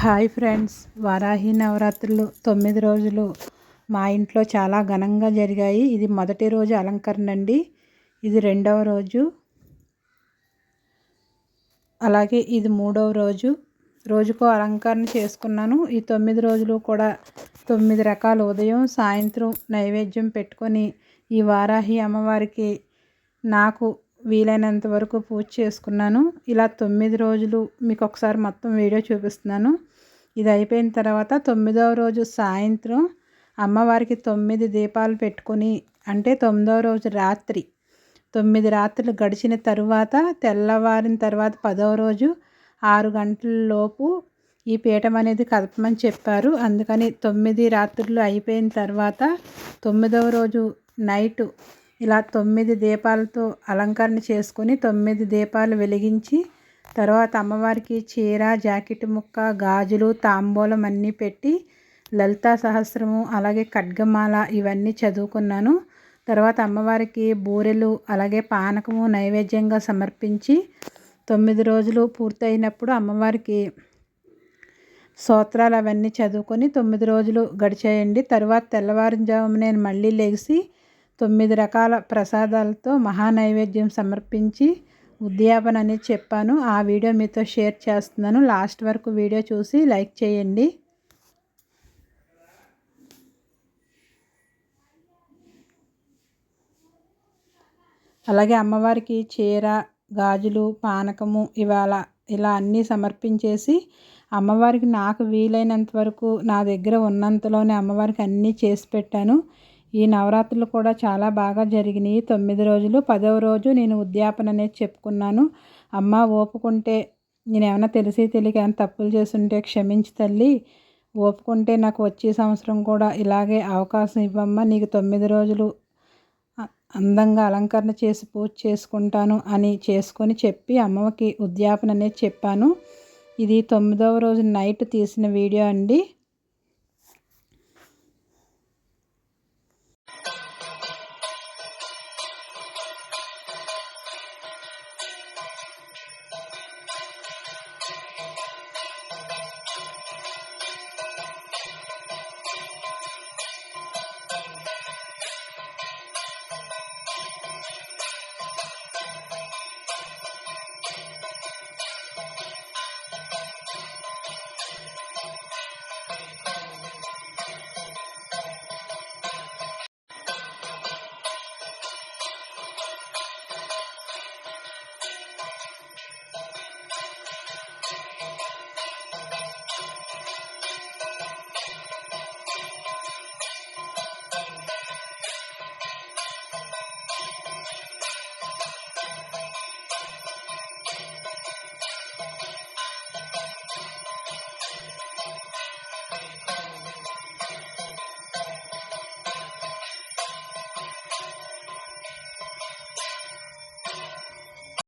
Hi friends, Varahi నవరాత్రులు 9 రోజులు మా ఇంట్లో చాలా ఘనంగా జరిగాయి. ఇది మొదటి రోజు అలంకరణ అండి. ఇది రెండవ రోజు, అలాగే ఇది మూడవ రోజు. రోజుకో అలంకరణ చేసుకున్నాను. ఈ 9 రోజులు కూడా 9 రకాల ఉదయం సాయంత్రం నైవేద్యం పెట్టుకొని ఈ వారాహి అమ్మవారికి నాకు వీలైనంత వరకు పూజ చేసుకున్నాను. ఇలా 9 రోజులు మీకు ఒకసారి మొత్తం వీడియో చూపిస్తున్నాను. ఇది అయిపోయిన తర్వాత 9వ రోజు సాయంత్రం అమ్మవారికి 9 దీపాలు పెట్టుకొని, అంటే 9వ రోజు రాత్రి 9 రాత్రులు గడిచిన తరువాత తెల్లవారిన తర్వాత 10వ రోజు 6 గంటల లోపు ఈ పీఠం అనేది కదపమని చెప్పారు. అందుకని 9 రాత్రులు అయిపోయిన తర్వాత 9వ రోజు నైటు ఇలా 9 దీపాలతో అలంకరణ చేసుకొని 9 దీపాలు వెలిగించి తర్వాత అమ్మవారికి చీర, జాకెట్ ముక్క, గాజులు, తాంబూలం అన్నీ పెట్టి లలితా సహస్రము అలాగే ఖడ్గమాల ఇవన్నీ చదువుకున్నాను. తర్వాత అమ్మవారికి బూరెలు అలాగే పానకము నైవేద్యంగా సమర్పించి 9 రోజులు పూర్తయినప్పుడు అమ్మవారికి స్తోత్రాలు అవన్నీ చదువుకొని 9 రోజులు గడిచాయండి. తర్వాత తెల్లవారుజామున నేను మళ్ళీ లెగిసి 9 రకాల ప్రసాదాలతో మహానైవేద్యం సమర్పించి ఉద్యాపన అనేది చెప్పాను. ఆ వీడియో మీతో షేర్ చేస్తున్నాను. లాస్ట్ వరకు వీడియో చూసి లైక్ చేయండి. అలాగే అమ్మవారికి చీర, గాజులు, పానకము ఇలా అన్నీ సమర్పించేసి అమ్మవారికి నాకు వీలైనంత వరకు నా దగ్గర ఉన్నంతలోనే అమ్మవారికి అన్నీ చేసి పెట్టాను. ఈ నవరాత్రులు కూడా చాలా బాగా జరిగినాయి. 9 రోజులు 10వ రోజు నేను ఉద్యాపన అనేది చెప్పుకున్నాను. అమ్మ ఓపుకుంటే నేను ఏమైనా తెలిసి తెలియక ఏమైనా తప్పులు చేస్తుంటే క్షమించి తల్లి, ఓపుకుంటే నాకు వచ్చే సంవత్సరం కూడా ఇలాగే అవకాశం ఇవ్వమ్మా, నీకు 9 రోజులు అందంగా అలంకరణ చేసి పూజ చేసుకుంటాను అని చేసుకొని చెప్పి అమ్మకి ఉద్యాపన అనేది చెప్పాను. ఇది 9వ రోజు నైట్ తీసిన వీడియో అండి.